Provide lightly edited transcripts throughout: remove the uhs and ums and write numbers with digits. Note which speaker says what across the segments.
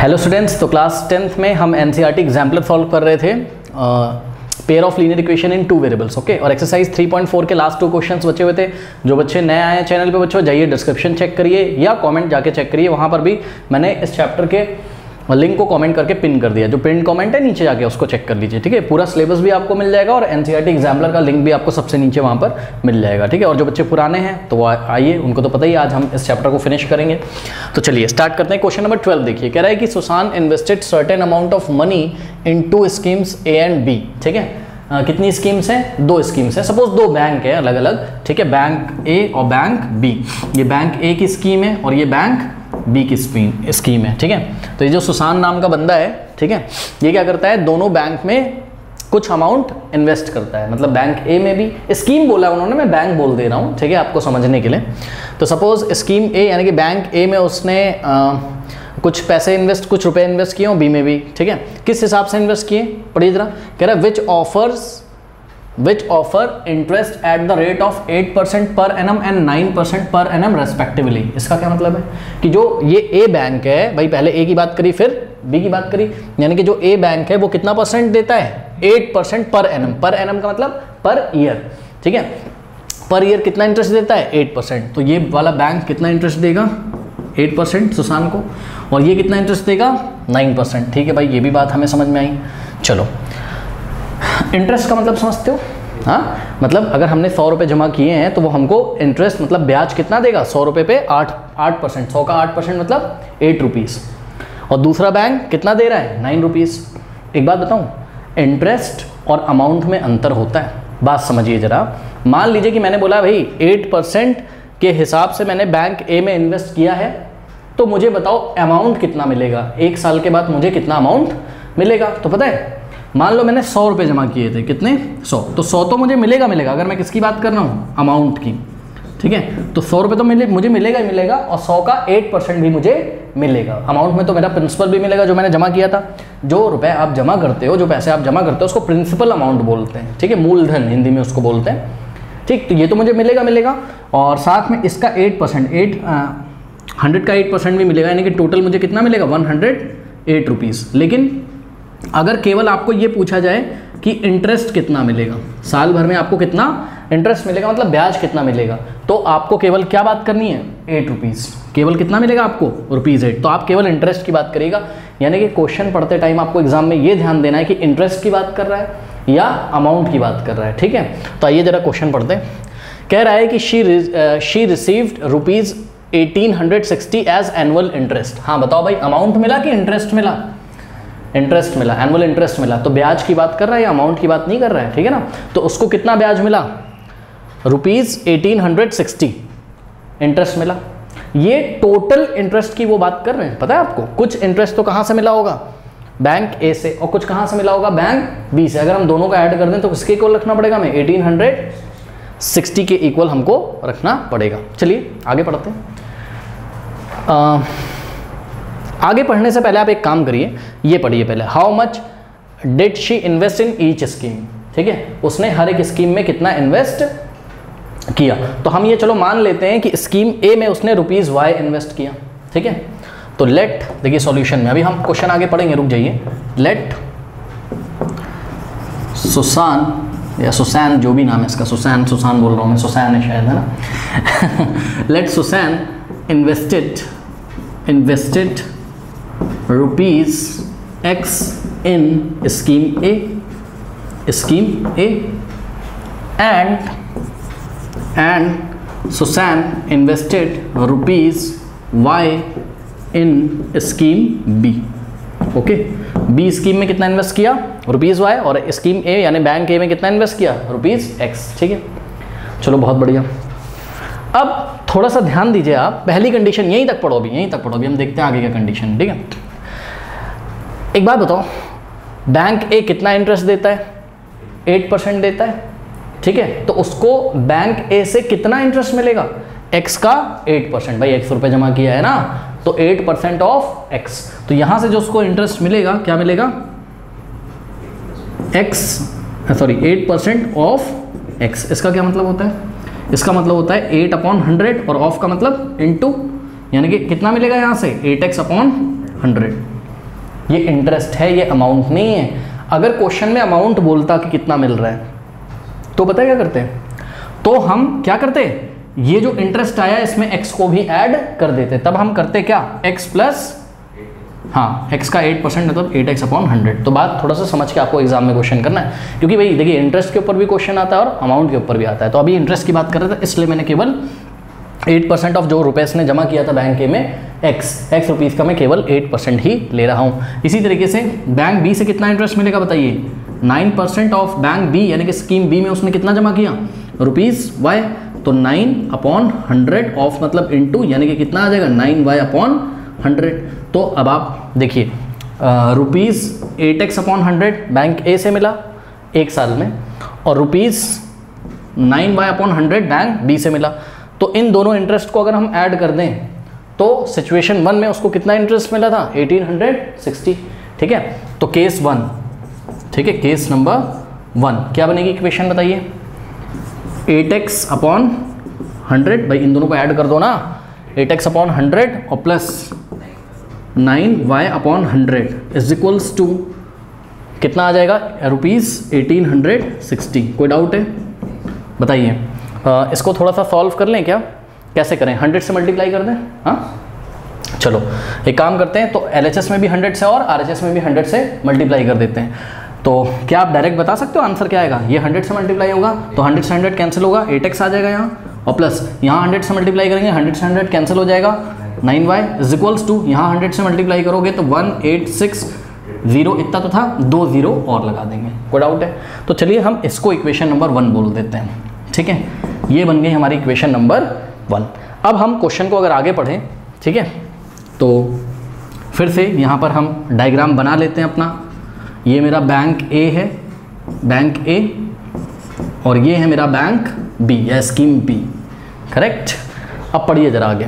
Speaker 1: Hello students, तो class 10th में हम एनसीईआरटी एग्जाम्पलर सॉल्व कर रहे थे pair of linear equation in 2 variables. Okay, और एक्सरसाइज 3.4 के लास्ट 2 क्वेश्चंस बचे हुए थे। जो बच्चे नए आए हैं चैनल पे बच्चों, जाइए डिस्क्रिप्शन चेक करिए या कमेंट जाके चेक करिए, वहाँ पर भी मैंने इस चैप्टर के लिंक को कमेंट करके पिन कर दिया। जो पिन कमेंट है नीचे जाके उसको चेक कर लीजिए, ठीक है। पूरा सिलेबस भी आपको मिल जाएगा और एनसीईआरटी एग्जाम्पलर का लिंक भी आपको सबसे नीचे वहाँ पर मिल जाएगा, ठीक है। और जो बच्चे पुराने हैं तो वो आइए, उनको तो पता ही, आज हम इस चैप्टर को फिनिश करेंगे। तो चलिए स्टार्ट करते हैं। क्वेश्चन नंबर 12 देखिए, कह रहा है कि Sushant invested certain amount of money in 2 schemes A and B, ठीक है। कितनी स्कीम्स हैं? 2 स्कीम्स हैं। सपोज 2 बैंक है अलग अलग, ठीक है, बैंक ए और बैंक बी। ये बैंक ए की स्कीम है और ये बैंक बी की स्कीम है, ठीक है। तो ये जो सुशांत नाम का बंदा है, ठीक है, ये क्या करता है, दोनों बैंक में कुछ अमाउंट इन्वेस्ट करता है। मतलब बैंक ए में भी, स्कीम बोला है उन्होंने, मैं बैंक बोल दे रहा हूँ, ठीक है, आपको समझने के लिए। तो सपोज स्कीम ए यानी कि बैंक ए में उसने कुछ पैसे इन्वेस्ट, कुछ रुपए इन्वेस्ट किए और बी में भी, ठीक है। किस हिसाब से इन्वेस्ट किए, पढ़िए जरा। कह रहा है which offer interest at the rate of 8% per annum and 9% per annum respectively. इसका क्या मतलब है कि जो ये ए बैंक है, भाई पहले ए की बात करी फिर बी की बात करी, यानी कि जो ए बैंक है वो कितना परसेंट देता है, 8% पर एनम। पर एनम का मतलब पर ईयर, ठीक है। पर ईयर कितना इंटरेस्ट देता है, 8%। तो ये वाला बैंक कितना इंटरेस्ट देगा, 8% सुशांत को, और ये कितना इंटरेस्ट देगा, 9%, ठीक है भाई। ये भी बात हमें समझ में आई। चलो, इंटरेस्ट का मतलब समझते हो? हाँ, मतलब अगर हमने 100 रुपये जमा किए हैं तो वो हमको इंटरेस्ट मतलब ब्याज कितना देगा, 100 रुपये पे 8%। 100 का 8% मतलब 8 रुपीज़। और दूसरा बैंक कितना दे रहा है, 9 रुपीज़। एक बात बताऊँ, इंटरेस्ट और अमाउंट में अंतर होता है। बात समझिए ज़रा। मान लीजिए कि मैंने बोला भाई 8% के हिसाब से मैंने बैंक ए में इन्वेस्ट किया है, तो मुझे बताओ अमाउंट कितना मिलेगा, 1 साल के बाद मुझे कितना अमाउंट मिलेगा। तो पता है, मान लो मैंने 100 रुपये जमा किए थे, कितने, 100। तो 100 तो मुझे मिलेगा अगर मैं किसकी बात कर रहा हूँ, अमाउंट की, ठीक है। तो 100 रुपये तो मुझे मिलेगा ही मिलेगा, और 100 का 8% भी मुझे मिलेगा। अमाउंट में तो मेरा प्रिंसिपल भी मिलेगा जो मैंने जमा किया था। जो रुपए आप जमा करते हो, जो पैसे आप जमा करते हो, उसको प्रिंसिपल अमाउंट बोलते हैं, ठीक है, मूलधन हिंदी में उसको बोलते हैं, ठीक। तो ये तो मुझे मिलेगा, और साथ में इसका 8%, 100 का 8% भी मिलेगा, यानी कि टोटल मुझे कितना मिलेगा, 108 रुपीज़। लेकिन अगर केवल आपको ये पूछा जाए कि इंटरेस्ट कितना मिलेगा, साल भर में आपको कितना इंटरेस्ट मिलेगा, मतलब ब्याज कितना मिलेगा, तो आपको केवल क्या बात करनी है, 8 रुपीज़। केवल कितना मिलेगा आपको, ₹8। तो आप केवल इंटरेस्ट की बात करिएगा। यानी कि क्वेश्चन पढ़ते टाइम आपको एग्जाम में ये ध्यान देना है कि इंटरेस्ट की बात कर रहा है या अमाउंट की बात कर रहा है, ठीक है। तो आइए जरा क्वेश्चन पढ़ते हैं। कह रहा है कि she received ₹1860 as annual interest. हाँ बताओ भाई, अमाउंट मिला कि इंटरेस्ट मिला, इंटरेस्ट मिला, एनुअल इंटरेस्ट मिला। तो ब्याज की बात कर रहा है या अमाउंट की बात नहीं कर रहा है, ठीक है ना। तो उसको कितना ब्याज मिला, ₹1860 इंटरेस्ट मिला। ये टोटल इंटरेस्ट की वो बात कर रहे हैं, पता है आपको। कुछ इंटरेस्ट तो कहाँ से मिला होगा, बैंक ए से, और कुछ कहाँ से मिला होगा, बैंक बी से। अगर हम दोनों का ऐड कर दें तो किसके इक्वल रखना पड़ेगा हमें, 1860 के इक्वल हमको रखना पड़ेगा। चलिए आगे पढ़ते हैं। आगे पढ़ने से पहले आप एक काम करिए, ये पढ़िए पहले। How much did she invest in each scheme, ठीक है, उसने हर एक स्कीम में कितना इन्वेस्ट किया। तो हम ये चलो मान लेते हैं कि स्कीम ए में उसने ₹Y इन्वेस्ट किया, ठीक है। तो लेट, देखिए सॉल्यूशन में अभी हम क्वेश्चन आगे पढ़ेंगे, रुक जाइए। लेट सुशांत या सुशांत, जो भी नाम है इसका, सुशांत बोल रहा हूँ मैं, सुशांत है शायद, है ना। Let Sushant invested ₹X in scheme A and Susan invested ₹Y in scheme B। Okay, B scheme में कितना इन्वेस्ट किया, ₹Y, और स्कीम ए यानी बैंक ए में कितना इन्वेस्ट किया, ₹X, ठीक है। चलो बहुत बढ़िया। अब थोड़ा सा ध्यान दीजिए आप, पहली कंडीशन यहीं तक पढ़ो, अभी हम देखते हैं आगे का कंडीशन, ठीक है। एक बात बताओ, बैंक ए कितना इंटरेस्ट देता है, 8% देता है, ठीक है। तो उसको बैंक ए से कितना इंटरेस्ट मिलेगा, X का 8%। भाई 100 रुपये जमा किया है ना, तो 8% ऑफ X। तो यहां से जो उसको इंटरेस्ट मिलेगा, क्या मिलेगा, 8% ऑफ X। इसका क्या मतलब होता है, इसका मतलब होता है 8/100, और ऑफ का मतलब इनटू, यानी कि कितना मिलेगा यहाँ से 8x/100। ये इंटरेस्ट है, ये अमाउंट नहीं है। अगर क्वेश्चन में अमाउंट बोलता कि कितना मिल रहा है तो पता है क्या करते हैं, तो हम क्या करते, ये जो इंटरेस्ट आया इसमें x को भी ऐड कर देते। तब हम करते क्या, x प्लस x का 8% मतलब 8x/100। तो बात थोड़ा सा समझ के आपको एग्जाम में क्वेश्चन करना है, क्योंकि भाई देखिए इंटरेस्ट के ऊपर भी क्वेश्चन आता है और अमाउंट के ऊपर भी आता है। तो अभी इंटरेस्ट की बात कर रहे थे, इसलिए मैंने केवल 8% ऑफ जो रुपये ने जमा किया था बैंक ए में x रुपीज़ का मैं केवल 8% ही ले रहा हूँ। इसी तरीके से बैंक बी से कितना इंटरेस्ट मिलेगा बताइए, 9% ऑफ बैंक बी यानी कि स्कीम बी में उसने कितना जमा किया, ₹y, तो 9/100 ऑफ मतलब इनटू यानी कि कितना आ जाएगा, 9y/100। तो अब आप देखिए ₹8x/100 बैंक ए से मिला 1 साल में, और ₹9y/100 बैंक बी से मिला। तो इन दोनों इंटरेस्ट को अगर हम ऐड कर दें तो सिचुएशन 1 में उसको कितना इंटरेस्ट मिला था, 1860। ठीक है, तो केस 1, ठीक है, केस नंबर 1 क्या बनेगी इक्वेशन बताइए, 8x/100, भाई इन दोनों को ऐड कर दो ना, 8x/100 और plus 9y/100 is equals to कितना आ जाएगा, ₹1860। कोई डाउट है बताइए। इसको थोड़ा सा सॉल्व कर लें क्या, कैसे करें, 100 से मल्टीप्लाई कर दें। हाँ चलो एक काम करते हैं, तो LHS में भी 100 से और RHS में भी 100 से मल्टीप्लाई कर देते हैं। तो क्या आप डायरेक्ट बता सकते हो आंसर क्या आएगा, ये 100 से मल्टीप्लाई होगा तो 100 से 100 कैंसिल होगा, 8x आ जाएगा यहाँ, और प्लस यहाँ 100 से मल्टीप्लाई करेंगे, 100 से 100 कैंसिल हो जाएगा, 9y इज इक्वल्स टू यहाँ 100 से मल्टीप्लाई करोगे तो 1860 इतना तो था, 2 0 और लगा देंगे। कोई डाउट है, तो चलिए हम इसको इक्वेशन नंबर 1 बोल देते हैं। ठीक है, ये बन गई हमारी इक्वेशन नंबर 1। अब हम क्वेश्चन को अगर आगे पढ़ें, ठीक है, तो फिर से यहाँ पर हम डायग्राम बना लेते हैं अपना। ये मेरा बैंक ए है, बैंक ए, और ये है मेरा बैंक बी या स्कीम बी, करेक्ट। अब पढ़िए जरा आगे,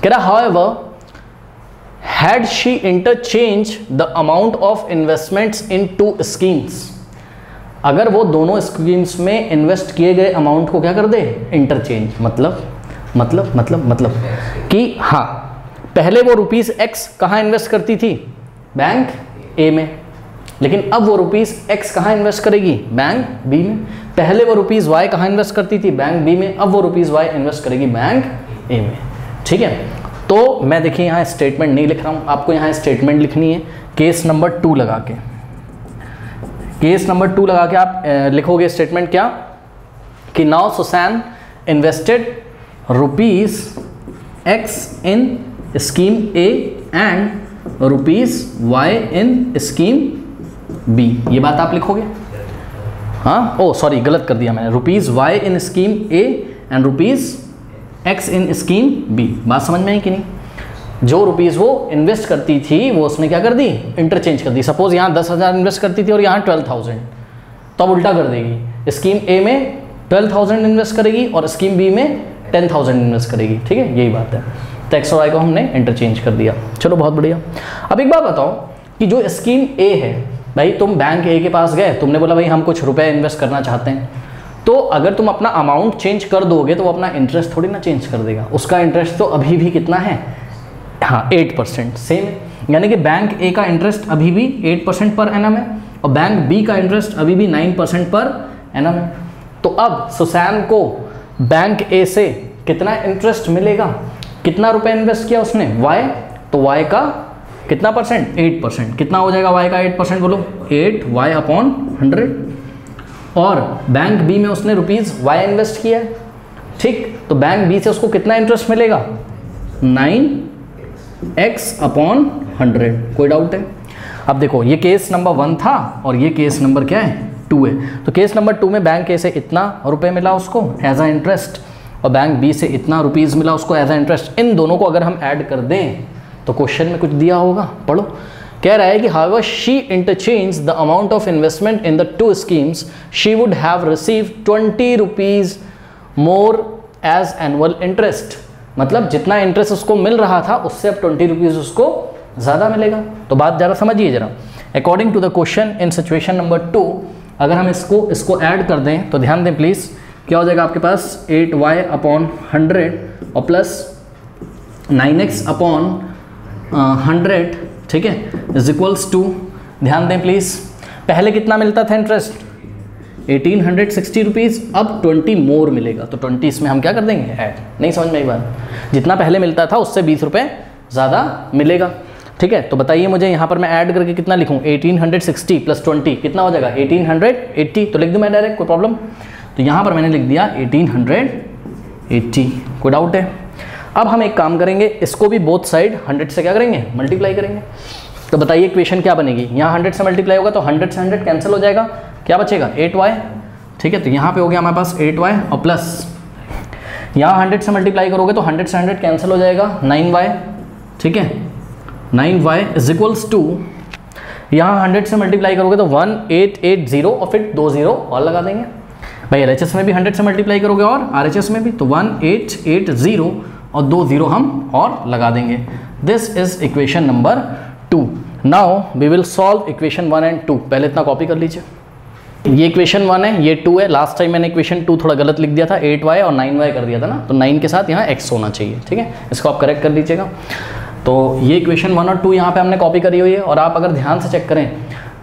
Speaker 1: कह रहा however had she interchange the amount of investments in 2 schemes, अगर वो दोनों स्कीम्स में इन्वेस्ट किए गए अमाउंट को क्या कर दे, इंटरचेंज, मतलब कि हाँ पहले वो ₹x कहाँ इन्वेस्ट करती थी, बैंक ए में, लेकिन अब वो ₹x कहाँ इन्वेस्ट करेगी, बैंक बी में। पहले वो ₹y कहाँ इन्वेस्ट करती थी, बैंक बी में, अब वो ₹y इन्वेस्ट करेगी बैंक ए में। ठीक है, तो मैं देखिए यहाँ स्टेटमेंट नहीं लिख रहा हूँ, आपको यहाँ स्टेटमेंट लिखनी है केस नंबर 2 लगा के। केस नंबर 2 लगा के आप लिखोगे स्टेटमेंट क्या, कि now Susan invested ₹x in scheme A and ₹y in scheme B, ये बात आप लिखोगे। हाँ ओ सॉरी गलत कर दिया मैंने, ₹y in scheme A and ₹x in scheme B. बात समझ में आई कि नहीं, जो रुपीज़ वो इन्वेस्ट करती थी वो उसने क्या कर दी, इंटरचेंज कर दी। सपोज यहाँ 10,000 इन्वेस्ट करती थी और यहाँ 12,000, तो अब उल्टा कर देगी, स्कीम ए में 12,000 इन्वेस्ट करेगी और स्कीम बी में 10,000 इन्वेस्ट करेगी। ठीक है, यही बात है, तो एक्स और वाई को हमने इंटरचेंज कर दिया। चलो बहुत बढ़िया। अब एक बात बताओ कि जो स्कीम ए है, भाई तुम बैंक ए के पास गए, तुमने बोला भाई हम कुछ रुपए इन्वेस्ट करना चाहते हैं, तो अगर तुम अपना अमाउंट चेंज कर दोगे तो वो अपना इंटरेस्ट थोड़ी ना चेंज कर देगा, उसका इंटरेस्ट तो अभी भी कितना है, हाँ 8% सेम है। यानी कि बैंक ए का इंटरेस्ट अभी भी 8% पर एनम है और बैंक बी का इंटरेस्ट अभी भी 9% पर एनम है। तो अब सुसैन को बैंक ए से कितना इंटरेस्ट मिलेगा, कितना रुपए इन्वेस्ट किया उसने, y, तो y का कितना परसेंट, 8%। कितना हो जाएगा y का 8%, बोलो 8y/100। और बैंक बी में उसने y इन्वेस्ट किया है, ठीक, तो बैंक बी से उसको कितना इंटरेस्ट मिलेगा, 9x/100। कोई डाउट है। अब देखो ये केस नंबर 1 था और ये केस नंबर क्या है, 2 है। तो केस नंबर 2 में बैंक ए से इतना रुपए मिला उसको एज अ इंटरेस्ट और बैंक बी से इतना रुपीज़ मिला उसको एज अ इंटरेस्ट। इन दोनों को अगर हम ऐड कर दें तो क्वेश्चन में कुछ दिया होगा, पढ़ो। कह रहा है कि however she interchange the amount of investment in the 2 schemes she would have receive 20 rupees more as annual interest. मतलब जितना इंटरेस्ट उसको मिल रहा था उससे अब 20 रुपीज़ उसको ज़्यादा मिलेगा। तो बात ज़रा समझिए जरा। According to the question in situation number 2 अगर हम इसको ऐड कर दें तो ध्यान दें प्लीज़, क्या हो जाएगा आपके पास 8y/100 और प्लस 9x/100। ठीक है, इज इक्वल्स टू, ध्यान दें प्लीज़, पहले कितना मिलता था इंटरेस्ट 1860 रुपीज़, अब 20 मोर मिलेगा, तो 20 इसमें हम क्या कर देंगे ऐड। नहीं समझ में आई बात, जितना पहले मिलता था उससे 20 रुपये ज़्यादा मिलेगा। ठीक है, तो बताइए मुझे यहाँ पर मैं ऐड करके कितना लिखूँ, 1860 प्लस 20 कितना हो जाएगा 1880, तो लिख दूँ मैं डायरेक्ट, कोई प्रॉब्लम। तो यहाँ पर मैंने लिख दिया 1880, कोई डाउट है। अब हम एक काम करेंगे, इसको भी बोथ साइड 100 से क्या करेंगे मल्टीप्लाई करेंगे। तो बताइए इक्वेशन क्या बनेगी, यहाँ 100 से मल्टीप्लाई होगा तो 100 से 100 कैंसिल हो जाएगा, क्या बचेगा 8y। ठीक है, तो यहाँ पे हो गया हमारे पास 8y और प्लस यहाँ 100 से मल्टीप्लाई करोगे तो 100 से 100 कैंसिल हो जाएगा 9y। ठीक है, 9y इज इक्वल्स टू, यहाँ 100 से मल्टीप्लाई करोगे तो 1880 और फिर 2 0 और लगा देंगे। भाई LHS में भी 100 से मल्टीप्लाई करोगे और RHS में भी, तो 1880 और 2 0 हम और लगा देंगे। This is equation number 2। Now we will solve equation 1 and 2। पहले इतना कॉपी कर लीजिए, ये इक्वेशन 1 है, ये 2 है। लास्ट टाइम मैंने इक्वेशन 2 थोड़ा गलत लिख दिया था, 8y और 9y कर दिया था ना, तो 9 के साथ यहाँ x होना चाहिए। ठीक है, इसको आप करेक्ट कर लीजिएगा। तो ये इक्वेशन 1 और 2 यहाँ पे हमने कॉपी करी हुई है, और आप अगर ध्यान से चेक करें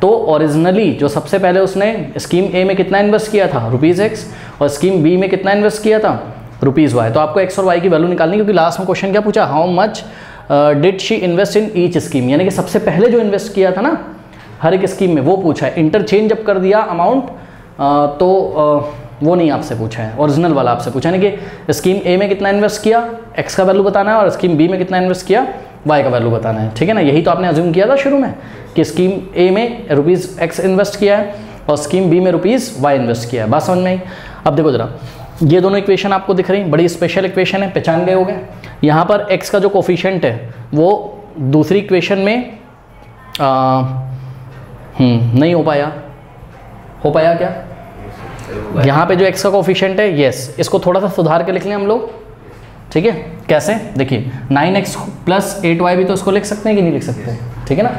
Speaker 1: तो ओरिजिनली जो सबसे पहले उसने स्कीम A में कितना इन्वेस्ट किया था ₹x, और स्कीम B में कितना इन्वेस्ट किया था ₹y। तो आपको x और y की वैल्यू निकालनी, क्योंकि लास्ट में क्वेश्चन क्या पूछा, how much did she invest in each scheme, यानी कि सबसे पहले जो इन्वेस्ट किया था ना हर एक स्कीम में वो पूछा है। इंटरचेंज जब कर दिया अमाउंट तो वो नहीं आपसे पूछा है, ओरिजिनल वाला आपसे पूछा है, यानी कि स्कीम A में कितना इन्वेस्ट किया x का वैल्यू बताना है, और स्कीम B में कितना इन्वेस्ट किया y का वैल्यू बताना है। ठीक है ना, यही तो आपने अज्यूम किया था शुरू में कि स्कीम A में ₹x इन्वेस्ट किया है और स्कीम B में ₹y इन्वेस्ट किया है। बात समझ में आई। अब देखो जरा, ये दोनों इक्वेशन आपको दिख रही, बड़ी स्पेशल इक्वेशन है, पहचान गए होंगे। यहाँ पर x का जो कोफिशिएंट है वो दूसरी इक्वेशन में नहीं हो पाया क्या? यहाँ पे जो x का कोफिशिएंट है, यस, इसको थोड़ा सा सुधार के लिख लें हम लोग। ठीक है, कैसे, देखिए 9x प्लस 8y भी तो इसको लिख सकते हैं कि नहीं लिख सकते? ठीक है ना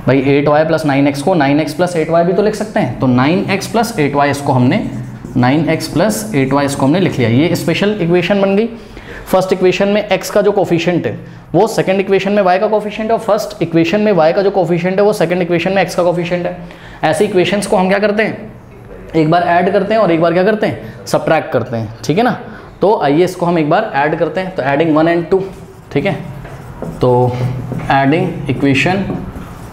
Speaker 1: भाई, 8y प्लस 9x को 9x प्लस 8y भी तो लिख सकते हैं। तो 9x प्लस 8y इसको हमने 9x प्लस 8y इसको हमने लिख लिया, ये स्पेशल इक्वेशन बन गई। फर्स्ट इक्वेशन में x का जो कोफिशिएंट है वो सेकंड इक्वेशन में y का कोफिशिएंट है, और फर्स्ट इक्वेशन में y का जो कोफिशिएंट है वो सेकंड इक्वेशन में x का कोफिशिएंट है। ऐसे इक्वेशंस को हम क्या करते हैं, एक बार ऐड करते हैं और एक बार क्या करते हैं सबट्रैक्ट करते हैं। ठीक है ना, तो आइए इसको हम एक बार ऐड करते हैं। तो एडिंग 1 एंड 2, ठीक है, तो एडिंग इक्वेशन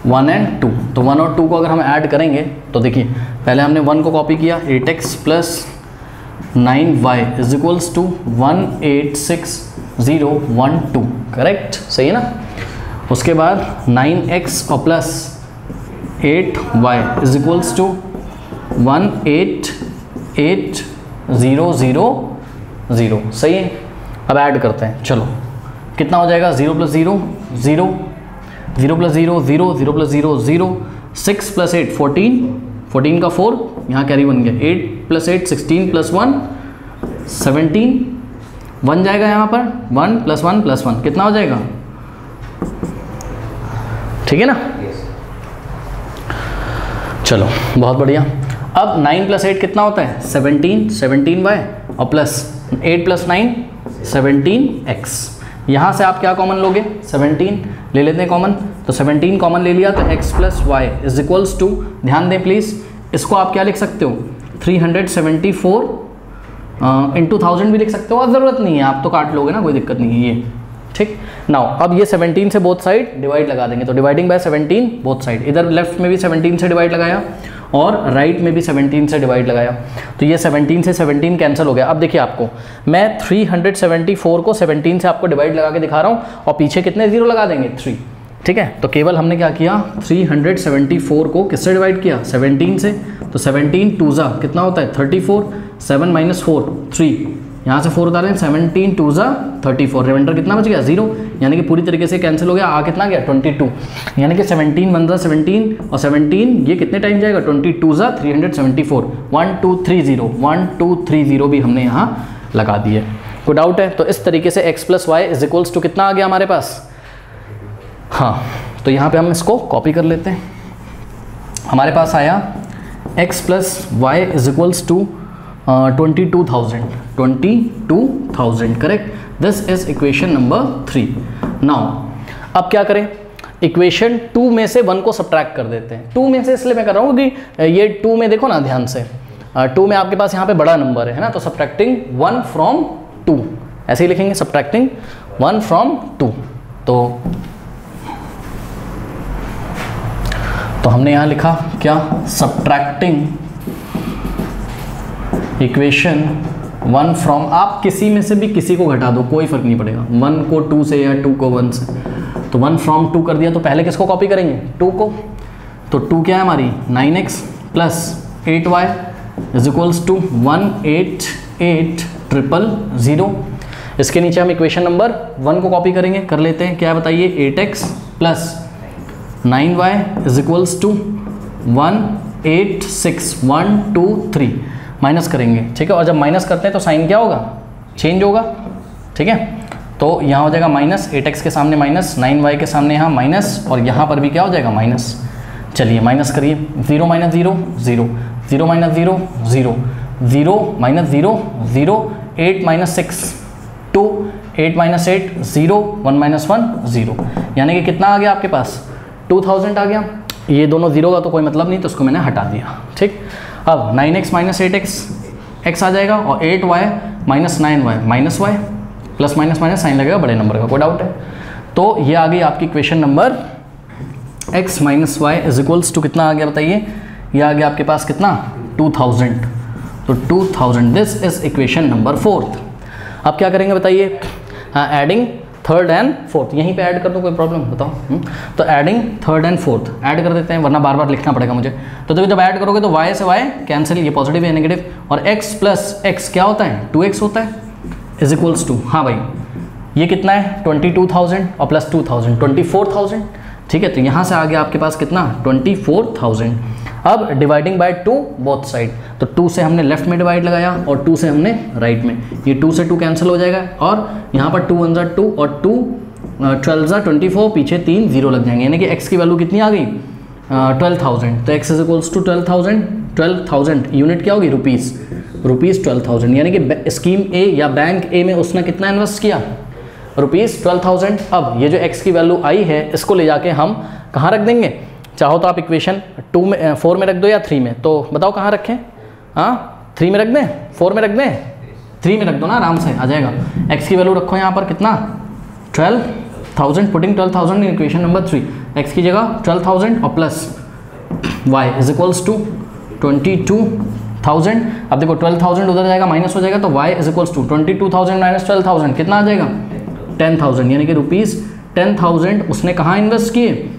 Speaker 1: 1 एंड 2, तो 1 और 2 को अगर हम ऐड करेंगे तो देखिए पहले हमने 1 को कॉपी किया, 8x plus 9y is equals to 186,012, correct, सही है ना। उसके बाद 9x और plus 8y is equals to 188,000, सही है। अब ऐड करते हैं, चलो कितना हो जाएगा, 0 प्लस 0 0, 0 प्लस 0 0, 0 प्लस 0 0, 6 प्लस 8 14, 14 का 4 यहाँ कैरी बन गया, 8 प्लस 8 16 प्लस 1 17, 1 जाएगा यहाँ पर, 1 प्लस 1 प्लस 1 कितना हो जाएगा, ठीक है ना। चलो बहुत बढ़िया। अब 9 प्लस 8 कितना होता है 17, 17y और प्लस 8 प्लस 9 17x। यहाँ से आप क्या कॉमन लोगे, 17 ले लेते हैं कॉमन, तो 17 कॉमन ले लिया तो x plus y is equals to, ध्यान दें प्लीज़, इसको आप क्या लिख सकते हो 374 इंटू 1000 भी लिख सकते हो, और ज़रूरत नहीं है, आप तो काट लोगे ना, कोई दिक्कत नहीं है ये, ठीक। नाउ अब ये 17 से बोथ साइड डिवाइड लगा देंगे, तो डिवाइडिंग बाय 17 बोथ साइड, इधर लेफ्ट में भी 17 से डिवाइड लगाया और राइट में भी 17 से डिवाइड लगाया, तो ये 17 से 17 कैंसिल हो गया। अब देखिए आपको मैं 374 को 17 से आपको डिवाइड लगा के दिखा रहा हूँ, और पीछे कितने जीरो लगा देंगे 3, ठीक है। तो केवल हमने क्या किया 374 को किससे डिवाइड किया 17 से, तो 17 2 जा कितना होता है 34, 7 माइनस 4 3, यहाँ से 4 उतार रहे हैं, 17 2 जा 34, रिमाइंडर कितना बच गया 0, यानी कि पूरी तरीके से कैंसिल हो गया। आ कितना गया 22, यानी कि 17 बन जा 17 और 17 ये कितने टाइम जाएगा 22 जा 374, 1 2 3 0, 1 2 3 0 भी हमने यहाँ लगा दिए। कोई डाउट है? तो इस तरीके से x plus y is equals to कितना आ गया हमारे पास, हाँ, तो यहाँ पे हम इसको कॉपी कर लेते हैं। हमारे पास आया x plus y is equals to 22,000, correct. This is equation number 3। Now अब क्या करें, इक्वेशन 2 में से 1 को सब्ट्रैक्ट कर देते हैं। 2 में से इसलिए मैं कर रहा हूँ कि ये 2 में देखो ना ध्यान से, 2 में आपके पास यहाँ पे बड़ा नंबर है ना, तो सब्ट्रैक्टिंग 1 फ्रॉम 2 ऐसे ही लिखेंगे, सब्ट्रैक्टिंग 1 फ्रॉम 2। तो हमने यहाँ लिखा क्या, सब्ट्रैक्टिंग इक्वेशन 1 फ्रॉम, आप किसी में से भी किसी को घटा दो, कोई फर्क नहीं पड़ेगा, 1 को 2 से या 2 को 1 से। तो 1 फ्रॉम 2 कर दिया, तो पहले किसको कॉपी करेंगे, 2 को। तो 2 क्या है हमारी 9x plus 8y is equals to 188,000। इसके नीचे हम इक्वेशन नंबर 1 को कॉपी करेंगे, कर लेते हैं, क्या बताइए, 8x plus 9y is equals to 186,123, minus करेंगे, ठीक है। और जब माइनस करते हैं तो साइन क्या होगा, चेंज होगा, ठीक है। तो यहाँ हो जाएगा माइनस, 8x के सामने माइनस, 9y के सामने यहाँ माइनस, और यहाँ पर भी क्या हो जाएगा माइनस। चलिए माइनस करिए, 0 minus 0 0, 0 minus 0 0, 0 minus 0 0, 8 minus 6 2, 8 minus 8 0, 1 minus 1 0, यानी कि कितना आ गया आपके पास 2000 आ गया। ये दोनों 0 का तो कोई मतलब नहीं, तो उसको मैंने हटा दिया, ठीक। अब 9x माइनस 8x x आ जाएगा, और 8y minus 9y minus y, plus minus minus sign लगेगा बड़े नंबर का, कोई डाउट है। तो ये आ गई आपकी equation number x minus y is equals to कितना आ गया बताइए, ये आ गया आपके पास कितना 2000। तो 2000, दिस इज इक्वेशन नंबर 4। अब क्या करेंगे बताइए, हाँ, एडिंग थर्ड एंड फोर्थ, यहीं पे ऐड कर दो, कोई प्रॉब्लम बताओ। तो adding third and fourth add कर देते हैं, वरना बार बार लिखना पड़ेगा मुझे। तो देखो जब ऐड करोगे तो y से y कैंसिल, ये पॉजिटिव है नेगेटिव, और x प्लस x क्या होता है 2x होता है, इज इक्वल्स टू, हाँ भाई ये कितना है 22,000 और प्लस 2000 24,000, ठीक है। तो यहाँ से आ गया आपके पास कितना 24,000। अब डिवाइडिंग बाय 2 बोथ साइड, तो 2 से हमने लेफ्ट में डिवाइड लगाया और 2 से हमने राइट में, ये 2 से 2 कैंसिल हो जाएगा, और यहाँ पर 2 1 2 और 2 12 24, पीछे 3 0 लग जाएंगे, यानी कि x की वैल्यू कितनी आ गई 12,000। तो x इज इक्वल्स टू 12,000 यूनिट क्या होगी रुपीज़ 12,000, यानी कि स्कीम ए या बैंक ए में उसने कितना इन्वेस्ट किया ₹12,000। अब ये जो x की वैल्यू आई है, इसको ले जाके हम कहाँ रख देंगे, चाहो तो आप इक्वेशन 2 में 4 में रख दो या 3 में, तो बताओ कहाँ रखें, हाँ 3 में रख दें, 4 में रख दें, 3 में रख दो ना, आराम से आ जाएगा। x की वैल्यू रखो यहाँ पर कितना 12,000, putting 12,000 in equation number 3, x की जगह 12,000 और plus y is equals to 22,000। अब देखो 12,000 उधर जाएगा माइनस हो जाएगा, तो y is equals to 22,000 minus 12,000 कितना आ जाएगा 10,000, यानी कि ₹10,000 उसने कहाँ इन्वेस्ट किए,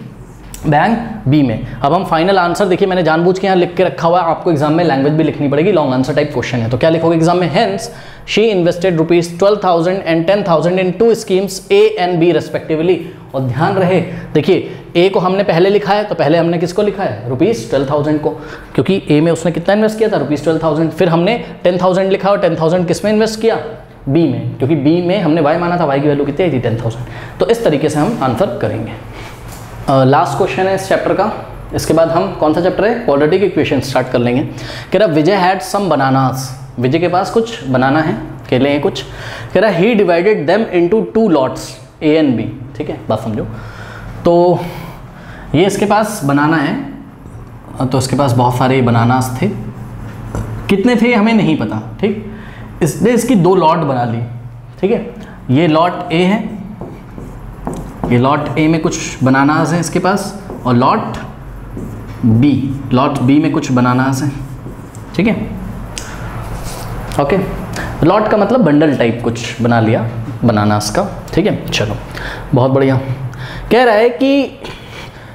Speaker 1: बैंक बी में। अब हम फाइनल आंसर देखिए, मैंने जानबूझ के यहाँ लिख के रखा हुआ है, आपको एग्जाम में लैंग्वेज भी लिखनी पड़ेगी, लॉन्ग आंसर टाइप क्वेश्चन है, तो क्या लिखोगे एग्जाम में, hence she invested ₹12,000 and 10,000 in 2 schemes A and B respectively. और ध्यान रहे, देखिए ए को हमने पहले लिखा है, तो पहले हमने किसको लिखा है ₹12,000 को, क्योंकि ए में उसने कितना इन्वेस्ट किया था ₹12,000। फिर हमने 10,000 लिखा, और 10,000 किस में इन्वेस्ट किया, बी में, क्योंकि बी में हमने y माना था, y की वैल्यू कितनी आई थी 10,000। तो इस तरीके से हम आंसर करेंगे। लास्ट क्वेश्चन है इस चैप्टर का, इसके बाद हम कौन सा चैप्टर है, क्वाड्रेटिक इक्वेशन स्टार्ट कर लेंगे। कह रहा विजय हैड सम बनानास, विजय के पास कुछ बनाना है, केले हैं कुछ। कह रहा ही divided them into 2 lots A and B, ठीक है, बात समझो। तो ये इसके पास बनाना है, तो इसके पास बहुत सारे बनानास थे, कितने थे हमें नहीं पता, ठीक। इसने इसकी 2 लॉट बना ली, ठीक है। ये लॉट ए है, ये लॉट ए में कुछ बनानास हैं इसके पास, और लॉट बी में कुछ बनानास हैं, ठीक है, ओके। लॉट का मतलब बंडल टाइप कुछ बना लिया बनानास का, ठीक है। चलो बहुत बढ़िया। कह रहा है कि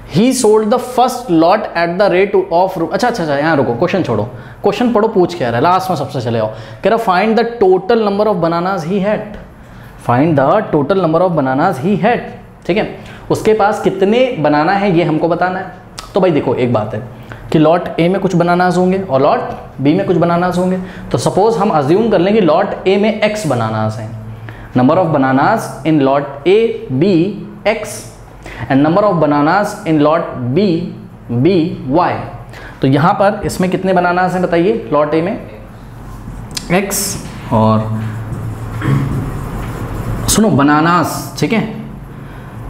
Speaker 1: ही sold the first lot at the rate of, अच्छा यहाँ रुको, क्वेश्चन छोड़ो, क्वेश्चन पढ़ो, पूछ क्या रहा है, लास्ट में सबसे चले आओ। कह रहा find the total number of bananas he had, find the total number of bananas he had, ठीक है। उसके पास कितने बनाना है ये हमको बताना है। तो भाई देखो एक बात है कि लॉट ए में कुछ बनानास होंगे और लॉट बी में कुछ बनानास होंगे, तो सपोज हम अज्यूम कर लेंगे लॉट ए में x बनानास हैं, number of bananas in lot A B x and number of bananas in lot B y। तो यहाँ पर इसमें कितने बनानास हैं बताइए, लॉट ए में x, और सुनो बनानास, ठीक है,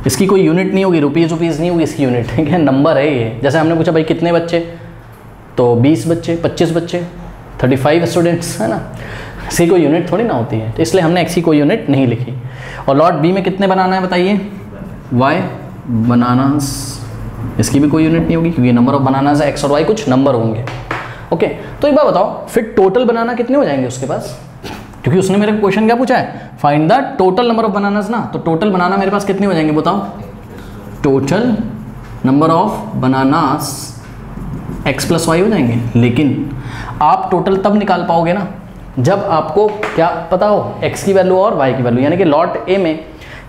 Speaker 1: इसकी कोई यूनिट नहीं होगी, रुपीज़ नहीं होगी इसकी यूनिट, ठीक है, नंबर है ये। जैसे हमने पूछा भाई कितने बच्चे, तो 20 बच्चे, 25 बच्चे, 35 स्टूडेंट्स, है ना, इसकी कोई यूनिट थोड़ी ना होती है, तो इसलिए हमने एक्स की कोई यूनिट नहीं लिखी। और लॉट बी में कितने बनाना है बताइए, वाई बनानास, इसकी भी कोई यूनिट नहीं होगी क्योंकि नंबर ऑफ बनानास है, एक्स और वाई कुछ नंबर होंगे। ओके, तो एक बार बताओ फिर टोटल बनाना कितने हो जाएंगे उसके पास, क्योंकि उसने मेरे को क्वेश्चन क्या पूछा है, find the total number of bananas ना, तो टोटल बनाना मेरे पास कितने हो जाएंगे बताओ, total number of bananas x plus y हो जाएंगे। लेकिन आप टोटल तब निकाल पाओगे ना जब आपको क्या पता हो, एक्स की वैल्यू और वाई की वैल्यू, यानी कि लॉट ए में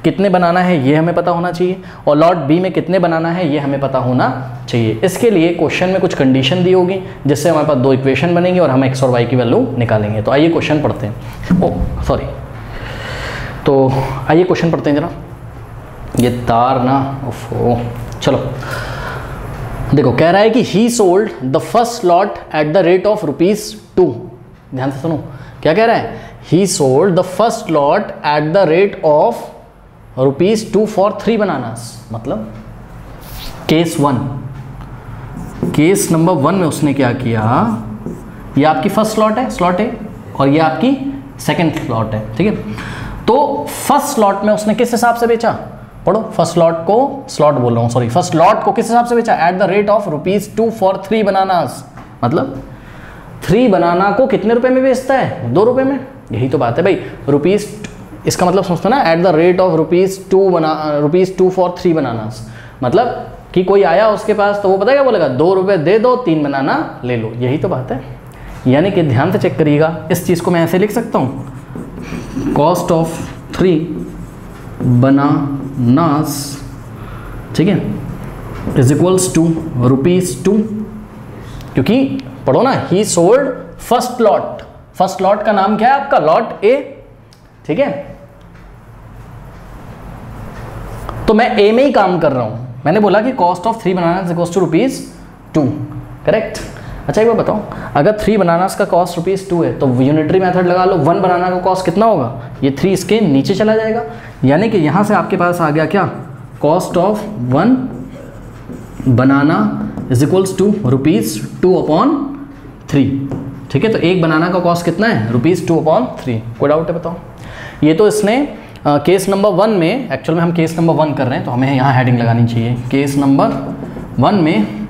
Speaker 1: कितने बनाना है ये हमें पता होना चाहिए और लॉट बी में कितने बनाना है ये हमें पता होना चाहिए। इसके लिए क्वेश्चन में कुछ कंडीशन दी होगी जिससे हमारे पास दो इक्वेशन बनेंगी और हम एक्स और वाई की वैल्यू निकालेंगे। तो आइए क्वेश्चन पढ़ते हैं। ओह सॉरी, तो आइए क्वेश्चन पढ़ते हैं जरा, ये तार ना, ओफो, चलो देखो, कह रहा है कि ही sold the first lot at the rate of ₹2। ध्यान से सुनो, क्या कह रहा है, ही sold the first lot at the rate of ₹2 for 3 bananas. मतलब केस 1, केस नंबर 1 में उसने क्या किया, ये आपकी फर्स्ट स्लॉट है, स्लॉट ए, और ये आपकी सेकंड स्लॉट है, ठीक है। तो फर्स्ट स्लॉट में उसने किस हिसाब से बेचा, पढ़ो, फर्स्ट स्लॉट को, स्लॉट बोल रहा हूँ सॉरी, फर्स्ट स्लॉट को किस हिसाब से बेचा, at the rate of ₹2 for 3 bananas. मतलब 3 बनाना को कितने रुपए में बेचता है, 2 रुपए में, यही तो बात है भाई, रुपीज़, इसका मतलब समझते ना, at the rate of ₹2 for 3 bananas. मतलब कि कोई आया उसके पास तो वो पता क्या बोलेगा, 2 रुपये दे दो 3 बनाना ले लो, यही तो बात है। यानी कि ध्यान से चेक करिएगा, इस चीज़ को मैं ऐसे लिख सकता हूँ, कॉस्ट ऑफ 3 बनानास, ठीक है, इज इक्वल्स टू ₹2, क्योंकि पढ़ो ना, ही sold first lot, first lot का नाम क्या है आपका, लॉट ए, ठीक है। तो मैं ए में ही काम कर रहा हूं, मैंने बोला कि cost of 3 bananas equals to ₹2, correct. अच्छा एक बार बताओ, अगर 3 बनानास का कॉस्ट ₹2 है तो यूनिटरी मेथड लगा लो, 1 बनाना का कॉस्ट कितना होगा, ये 3 इसके नीचे चला जाएगा, यानी कि यहां से आपके पास आ गया क्या, cost of 1 banana is equals to ₹2/3, ठीक है। तो एक बनाना का कॉस्ट कितना है, ₹2/3। कोई डाउट है बताओ। ये तो इसने केस नंबर 1 में, एक्चुअल में हम केस नंबर 1 कर रहे हैं तो हमें यहाँ हेडिंग लगानी चाहिए, केस नंबर 1 में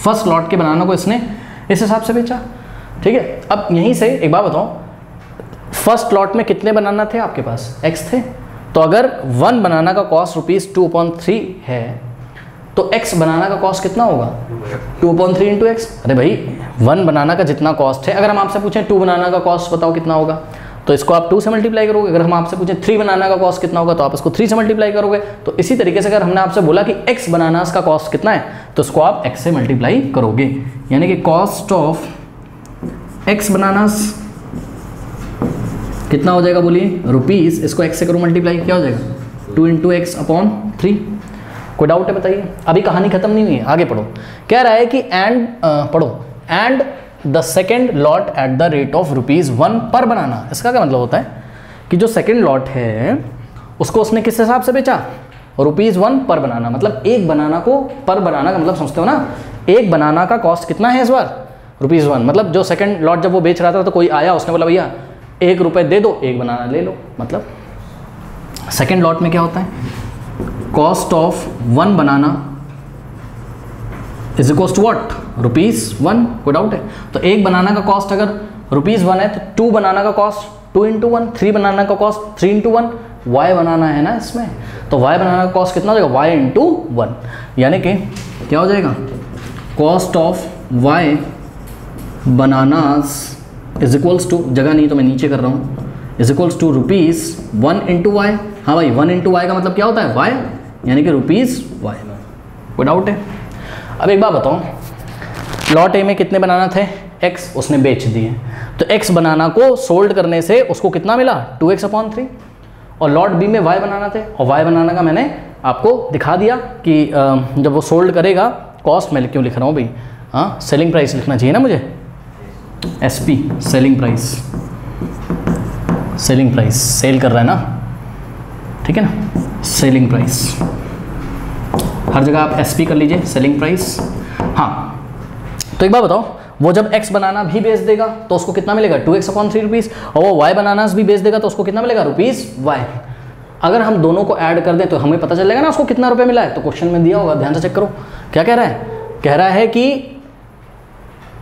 Speaker 1: फर्स्ट लॉट के बनाना को इसने इस हिसाब से बेचा, ठीक है। अब यहीं से एक बात बताओ, फर्स्ट लॉट में कितने बनाना थे आपके पास, x थे, तो अगर 1 बनाना का कॉस्ट ₹2/3 है तो x बनाना का कॉस्ट कितना होगा, 2/3 इंटू एक्स। अरे भाई 1 बनाना का जितना कॉस्ट है, अगर हम आपसे पूछें 2 बनाना का कॉस्ट बताओ कितना होगा, तो इसको आप 2 से मल्टीप्लाई करोगे। अगर हम आपसे पूछें 3 बनाना का कॉस्ट कितना होगा तो आप इसको 3 से मल्टीप्लाई करोगे। तो इसी तरीके से अगर हमने आपसे बोला कि x बनानास का कॉस्ट कितना है तो इसको आप x से मल्टीप्लाई करोगे, यानी कि कॉस्ट ऑफ x बनानास कितना हो जाएगा बोलिए, ₹, इसको x से करो मल्टीप्लाई, क्या हो जाएगा, 2 इंटू x/3। कोई डाउट है बताइए। अभी कहानी खत्म नहीं हुई है, आगे पढ़ो। कह रहा है कि एंड पढ़ो, and the second lot at the rate of ₹1 पर बनाना। इसका क्या मतलब होता है कि जो सेकेंड लॉट है उसको उसने किस हिसाब से बेचा, ₹1 पर बनाना। मतलब एक बनाना को, पर बनाना का मतलब समझते हो ना, एक बनाना का कॉस्ट कितना है इस बार, ₹1। मतलब जो सेकेंड लॉट जब वो बेच रहा था तो कोई आया, उसने बोला भैया 1 रुपये दे दो, एक बनाना ले लो। मतलब सेकेंड लॉट में क्या होता है, cost of 1 banana is equal to what, ₹1। कोई डाउट है। तो एक बनाना का कॉस्ट अगर ₹1 है तो 2 बनाना का कॉस्ट 2 इंटू 1, 3 बनाना का कॉस्ट 3 इंटू 1, y बनाना है ना इसमें, तो y बनाना का कॉस्ट कितना हो जाएगा, y इंटू 1, यानी कि क्या हो जाएगा, cost of y bananas is equals to, जगह नहीं तो मैं नीचे कर रहा हूँ, is equals to ₹1 into y. हाँ भाई 1 इंटू वाई का मतलब क्या होता है, y, यानी कि ₹y। कोई डाउट है। अब एक बात बताओ, लॉट ए में कितने बनाना थे, x, उसने बेच दिए, तो x बनाना को सोल्ड करने से उसको कितना मिला, 2x/3। और लॉट बी में y बनाना थे, और y बनाना का मैंने आपको दिखा दिया कि जब वो सोल्ड करेगा, कॉस्ट मैं क्यों लिख रहा हूँ भाई, हाँ सेलिंग प्राइस लिखना चाहिए ना मुझे, SP selling price, selling price, sell कर रहा है ना, ठीक है ना, सेलिंग प्राइस। हर जगह आप SP कर लीजिए, सेलिंग प्राइस। हाँ, तो एक बात बताओ, वो जब x बनाना भी बेच देगा तो उसको कितना मिलेगा 2x/3 रुपीज़, और वो y बनाना भी बेच देगा तो उसको कितना मिलेगा ₹y। अगर हम दोनों को ऐड कर दें तो हमें पता चलेगा ना उसको कितना रुपए मिला है। तो क्वेश्चन में दिया होगा, ध्यान से चेक करो क्या कह रहा है। कह रहा है कि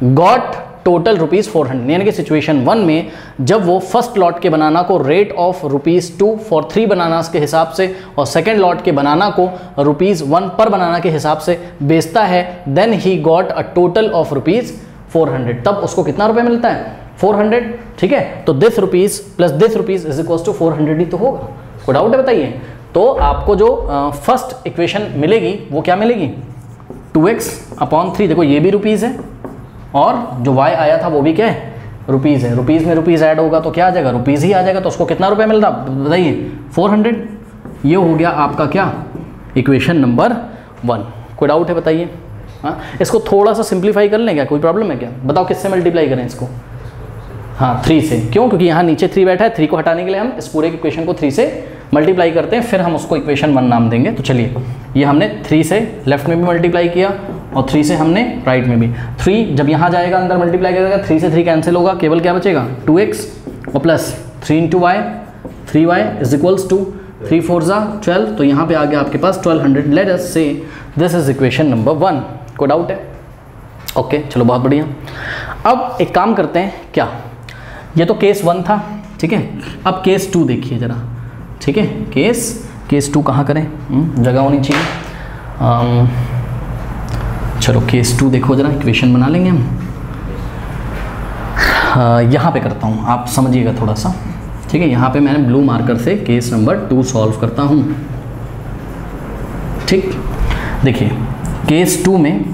Speaker 1: गॉट टोटल ₹400, यानी कि सिचुएशन 1 में जब वो फर्स्ट लॉट के बनाना को रेट ऑफ ₹2 फॉर 3 बनानास के हिसाब से और सेकेंड लॉट के बनाना को ₹1 पर बनाना के हिसाब से बेचता है, then he got a total of ₹400। तब उसको कितना रुपए मिलता है 400, ठीक है। तो this rupees plus this rupees is equals to 400 ही तो होगा। कोई डाउट है बताइए। तो आपको जो फर्स्ट इक्वेशन मिलेगी वो क्या मिलेगी 2x/3। देखो ये भी रुपीज़ है और जो y आया था वो भी क्या है रुपीज़ है। रुपीज़ में रुपीज़ ऐड होगा तो क्या आ जाएगा रुपीज़ ही आ जाएगा। तो उसको कितना रुपए मिल रहा बताइए 400। ये हो गया आपका क्या इक्वेशन नंबर 1। कोई डाउट है बताइए। हाँ, इसको थोड़ा सा सिंप्लीफाई कर लें क्या, कोई प्रॉब्लम है क्या? बताओ किससे मल्टीप्लाई करें इसको? हाँ 3 से। क्यों? क्योंकि यहाँ नीचे 3 बैठा है, 3 को हटाने के लिए हम इस पूरे इक्वेशन को 3 से मल्टीप्लाई करते हैं, फिर हम उसको इक्वेशन 1 नाम देंगे। तो चलिए, ये हमने 3 से लेफ्ट में भी मल्टीप्लाई किया और 3 से हमने राइट में भी। 3 जब यहाँ जाएगा अंदर मल्टीप्लाई करेगा, 3 से 3 कैंसिल होगा, केवल क्या बचेगा 2x और plus 3 × y, 3y is equals to 3 4 12। तो यहाँ पे आ गया आपके पास 1200। लेट अस से दिस इज इक्वेशन नंबर 1। कोई डाउट है? ओके, चलो बहुत बढ़िया। अब एक काम करते हैं, क्या ये तो केस 1 था, ठीक है। अब केस 2 देखिए जरा, ठीक है। केस 2 कहाँ करें, जगह होनी चाहिए। चलो केस 2 देखो जरा, इक्वेशन बना लेंगे हम। यहाँ पे करता हूँ, आप समझिएगा थोड़ा सा, ठीक है। यहाँ पे मैंने ब्लू मार्कर से केस नंबर 2 सॉल्व करता हूँ, ठीक। देखिए केस 2 में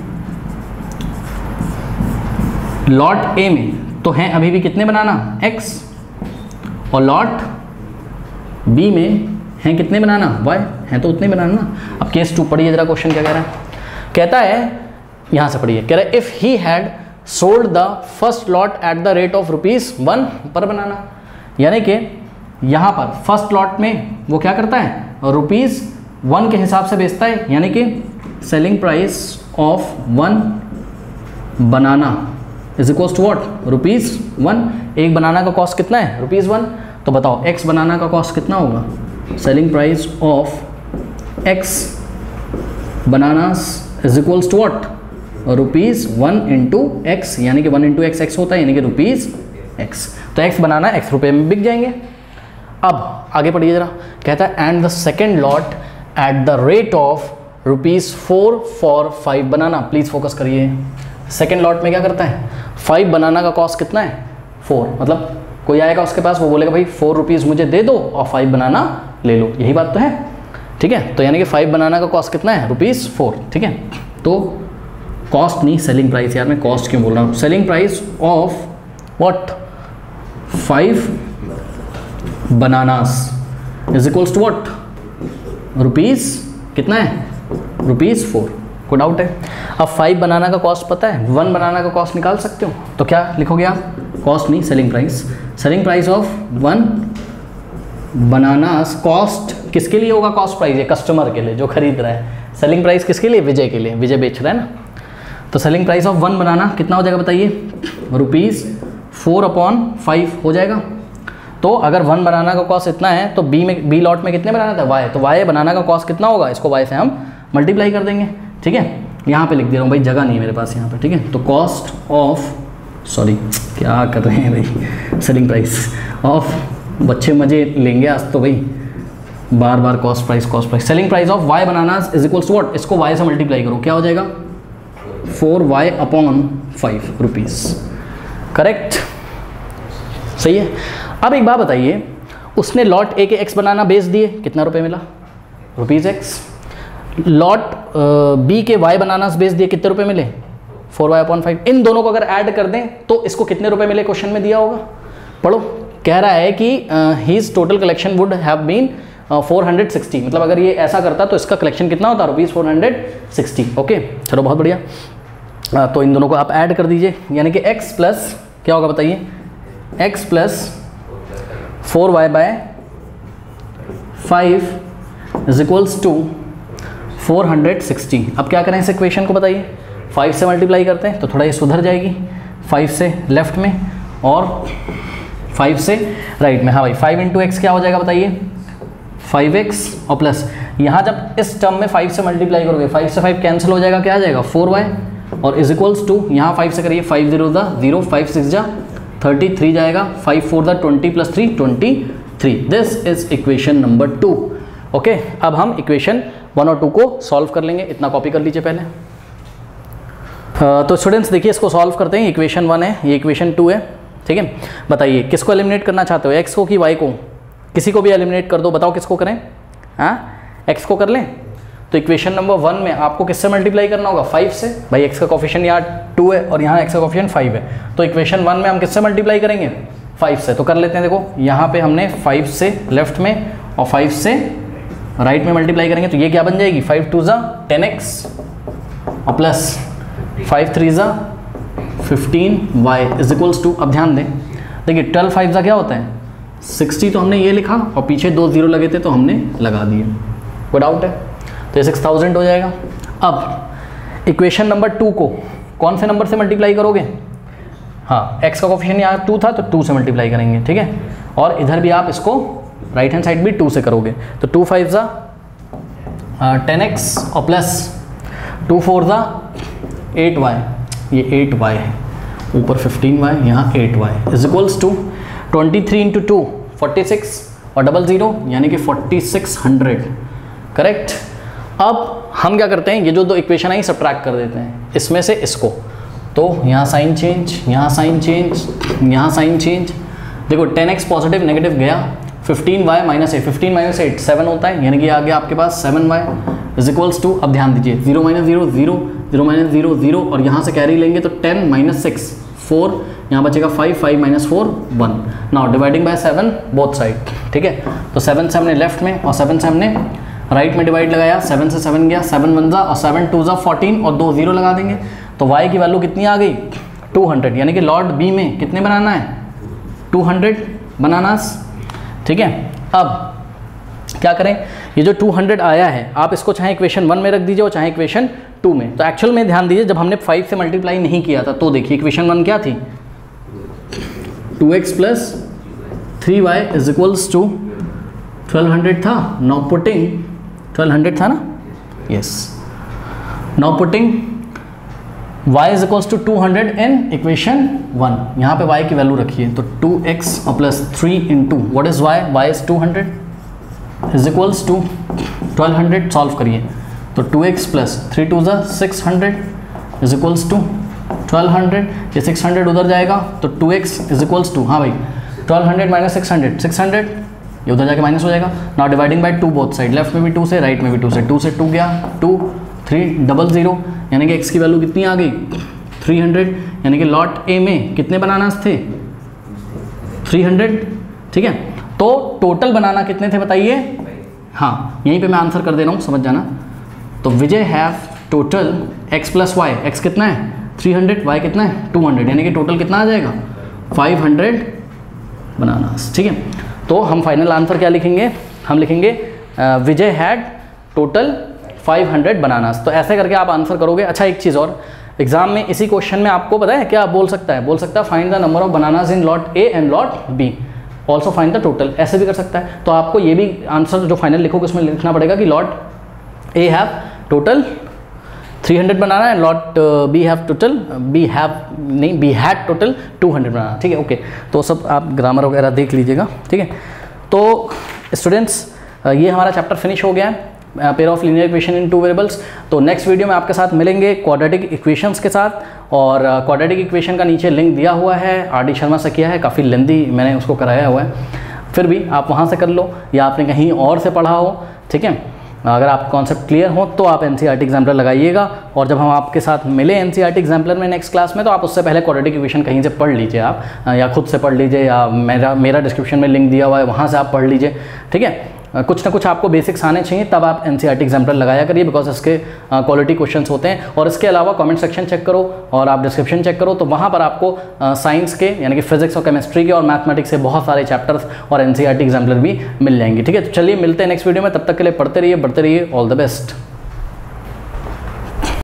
Speaker 1: लॉट ए में तो हैं अभी भी कितने बनाना x, और लॉट बी में हैं कितने बनाना y, हैं तो उतने बनाना ना। अब केस 2 पढ़िए जरा, क्वेश्चन क्या कह रहा है। कहता है, यहाँ से पढ़िए, कह रहा है if he had sold the first lot at the rate of ₹1 पर बनाना। यानी कि यहाँ पर फर्स्ट लॉट में वो क्या करता है ₹1 के हिसाब से बेचता है, यानी कि selling price of 1 banana is equals to what ₹1। एक बनाना का कॉस्ट कितना है ₹1। तो बताओ x बनाना का कॉस्ट कितना होगा, selling price of x bananas is equals to what ₹1 into x, यानी कि 1 इंटू x होता है, यानी कि ₹x। तो x बनाना x रुपये में बिक जाएंगे। अब आगे पढ़िए जरा, कहता है and the second lot at the rate of ₹4 for 5 banana. Please focus करिए, सेकेंड लॉट में क्या करता है 5 बनाना का कॉस्ट कितना है 4। मतलब कोई आएगा उसके पास, वो बोलेगा भाई 4 रुपीज़ मुझे दे दो और 5 बनाना ले लो, यही बात तो है, ठीक है। तो यानी कि 5 बनाना का कॉस्ट कितना है ₹4, ठीक है। तो कॉस्ट नहीं सेलिंग प्राइस, यार मैं कॉस्ट क्यों बोल रहा हूँ, selling price of what 5 bananas is equals to what rupees कितना है ₹4। कोई डाउट है? अब 5 बनाना का कॉस्ट पता है, 1 बनाना का कॉस्ट निकाल सकते हो, तो क्या लिखोगे आप, कॉस्ट नहीं selling price. Selling price of 1 bananas, cost किसके लिए होगा कॉस्ट प्राइस, ये कस्टमर के लिए जो खरीद रहा है। सेलिंग प्राइस किसके लिए, विजय के लिए, विजय बेच रहा है ना। तो सेलिंग प्राइस ऑफ 1 बनाना कितना हो जाएगा बताइए ₹4/5 हो जाएगा। तो अगर 1 बनाना का कॉस्ट इतना है तो बी लॉट में कितने बनाना था y, तो y बनाना का कॉस्ट कितना होगा, इसको y से हम मल्टीप्लाई कर देंगे, ठीक है। यहाँ पे लिख दे रहा हूँ भाई, जगह नहीं है मेरे पास यहाँ पे, ठीक है। तो कॉस्ट ऑफ, सॉरी क्या कर रहे हैं भाई, सेलिंग प्राइस ऑफ, बच्चे मजे लेंगे आज तो भाई, बार बार cost price. Selling price of y banana is equals to what, इसको y से मल्टीप्लाई करो, क्या हो जाएगा 4y/5 रुपीज़। करेक्ट, सही है। अब एक बात बताइए, उसने लॉट ए के x बनाना बेच दिए, कितना रुपए मिला ₹x। लॉट बी के y बनाना बेच दिए, कितने रुपए मिले 4y/5। इन दोनों को अगर ऐड कर दें तो इसको कितने रुपए मिले, क्वेश्चन में दिया होगा, पढ़ो। कह रहा है कि his total collection would have been 460। मतलब अगर ये ऐसा करता तो इसका कलेक्शन कितना होता ₹460। ओके, चलो बहुत बढ़िया। तो इन दोनों को आप ऐड कर दीजिए, यानी कि x प्लस क्या होगा बताइए, x plus 4y/5 is equals to 460। अब क्या करें इस इक्वेशन को बताइए, 5 से मल्टीप्लाई करते हैं तो थोड़ा ये सुधर जाएगी, 5 से लेफ्ट में और 5 से राइट में। हाँ भाई 5 इंटू एक्स क्या हो जाएगा बताइए, 5x और प्लस यहाँ जब इस टर्म में 5 से मल्टीप्लाई करोगे 5 से 5 कैंसिल हो जाएगा, क्या आ जाएगा 4y और इज इक्वल्स टू यहाँ 5 से करिए 5 0 0, 5 6 33 जाएगा, 5 4 20 plus 3 23। This is equation number 2। Okay, अब हम इक्वेशन 1 और 2 को सॉल्व कर लेंगे, इतना कॉपी कर लीजिए पहले। तो स्टूडेंट्स देखिए इसको सॉल्व करते हैं। इक्वेशन 1 है, ये इक्वेशन 2 है, ठीक है। बताइए किसको एलिमिनेट करना चाहते हो, एक्स को कि वाई को? किसी को भी एलिमिनेट कर दो, बताओ किसको करें? हाँ एक्स को कर लें। तो इक्वेशन नंबर 1 में आपको किससे मल्टीप्लाई करना होगा, 5 से। भाई एक्स का कोफिशिएंट यहाँ 2 है और यहाँ एक्स का कोफिशिएंट 5 है, तो इक्वेशन 1 में हम किससे मल्टीप्लाई करेंगे, 5 से। तो कर लेते हैं, देखो यहाँ पे हमने 5 से लेफ्ट में और 5 से राइट में मल्टीप्लाई करेंगे, तो ये क्या बन जाएगी, 5 2 10x और plus 5 3 15y is equals to. अब ध्यान दें, देखिए 12 5 क्या होता है 60, तो हमने ये लिखा और पीछे 2 0 लगे थे तो हमने लगा दिए, कोई डाउट है? तो ये 6000 हो जाएगा। अब इक्वेशन नंबर 2 को कौन से नंबर से मल्टीप्लाई करोगे, हाँ एक्स का कोफिशिएंट यहाँ 2 था तो 2 से मल्टीप्लाई करेंगे, ठीक है। और इधर भी आप इसको राइट हैंड साइड भी 2 से करोगे, तो 2 5 10x और प्लस 2 4 8y, ये 8y है, ऊपर 15y यहाँ 8y is equals to 23 into 2 46 और 00 यानी कि 4600, करेक्ट। अब हम क्या करते हैं, ये जो दो इक्वेशन आई सब्ट्रैक्ट कर देते हैं इसमें से इसको, तो यहाँ साइन चेंज, यहाँ साइन चेंज, यहाँ साइन चेंज। देखो 10x पॉजिटिव नेगेटिव गया, 15y माइनस 8, 15 माइनस 8 7 होता है, यानी कि आ गया आपके पास 7y इज इक्वल्स टू। अब ध्यान दीजिए 0 माइनस 0 0, 0 माइनस 0 0 और यहाँ से कैरी लेंगे तो 10 माइनस 6 4, यहाँ बचेगा 5 5 minus 4 1। Now dividing by 7 both side, ठीक है। तो 7 से हमने लेफ्ट में और 7 से हमने राइट में डिवाइड लगाया, 7 से 7 गया, 7 1 और 7 2 14 और 2 0 लगा देंगे, तो y की वैल्यू कितनी आ गई 200, यानी कि लॉट बी में कितने बनाना है 200 बनाना, ठीक है। अब क्या करें, ये जो 200 आया है आप इसको चाहे इक्वेशन 1 में रख दीजिए और चाहे इक्वेशन 2 में। तो एक्चुअल में ध्यान दीजिए जब हमने 5 से मल्टीप्लाई नहीं किया था तो देखिए इक्वेशन 1 क्या थी 2x plus 3y is equals to 1200 था। नाउ पुटिंग 1200 था ना, yes. Now putting y is equals to 200 in equation 1, यहाँ पे y की वैल्यू रखिए, तो 2x और plus 3 into what is y is 200 is equals to 1200। Solve करिए तो 2x plus 3 2 600 is equals to 1200, ये 600 उधर जाएगा तो 2x इज इक्वल्स टू, हाँ भाई 1200 माइनस 600 600, ये उधर जाके माइनस हो जाएगा। Now dividing by 2 both side, left में भी 2 से राइट में भी 2 से, 2 से 2 गया 2 3 00, यानी कि x की वैल्यू कितनी आ गई 300, यानी कि लॉट ए में कितने बनाना थे 300, ठीक है। तो टोटल बनाना कितने थे बताइए, हाँ यहीं पे मैं आंसर कर दे रहा हूँ, समझ जाना। तो Vijay have total x plus Y, X कितना है 300, y कितना है 200, यानी कि टोटल कितना आ जाएगा 500 बनाना, ठीक है। तो हम फाइनल आंसर क्या लिखेंगे, हम लिखेंगे विजय हैड टोटल 500 बनानास। तो ऐसे करके आप आंसर करोगे। अच्छा एक चीज़ और, एग्जाम में इसी क्वेश्चन में आपको पता है क्या बोल सकता है find the number of bananas in lot A and lot B, also find the total, ऐसे भी कर सकता है। तो आपको ये भी आंसर जो फाइनल लिखोगे उसमें लिखना पड़ेगा कि lot A have total 300 banana है, lot B have total B had total 200 banana, ठीक है। ओके, तो सब आप ग्रामर वगैरह देख लीजिएगा, ठीक है। तो स्टूडेंट्स ये हमारा चैप्टर फिनिश हो गया है, pair of linear equation in 2 variables. तो नेक्स्ट वीडियो में आपके साथ मिलेंगे क्वाड्रेटिक इक्वेशंस के साथ, और क्वाड्रेटिक इक्वेशन का नीचे लिंक दिया हुआ है, आर.डी. शर्मा से किया है, काफ़ी लेंदी मैंने उसको कराया हुआ है, फिर भी आप वहाँ से कर लो या आपने कहीं और से पढ़ा हो, ठीक है। अगर आप कॉन्सेप्ट क्लियर हो तो आप एनसीईआरटी एग्जाम्पलर लगाइएगा, और जब हम आपके साथ मिले एनसीईआरटी एग्जाम्पलर में नेक्स्ट क्लास में, तो आप उससे पहले क्वाड्रेटिक इक्वेशन कहीं से पढ़ लीजिए, आप या खुद से पढ़ लीजिए, या मेरा डिस्क्रिप्शन में लिंक दिया हुआ है वहाँ से आप पढ़ लीजिए, ठीक है। कुछ ना कुछ आपको बेसिक्स आने चाहिए, तब आप एनसीईआरटी एग्जाम्पलर लगाया करिए, बिकॉज इसके क्वालिटी क्वेश्चंस होते हैं। और इसके अलावा कमेंट सेक्शन चेक करो और आप डिस्क्रिप्शन चेक करो, तो वहाँ पर आपको साइंस के यानी कि फिजिक्स और केमिस्ट्री के और मैथमेटिक्स से बहुत सारे चैप्टर्स और एनसीईआरटी एग्जाम्पलर भी मिल जाएंगे, ठीक है। तो चलिए मिलते हैं नेक्स्ट वीडियो में, तब तक के लिए पढ़ते रहिए, बढ़ते रहिए, ऑल द बेस्ट।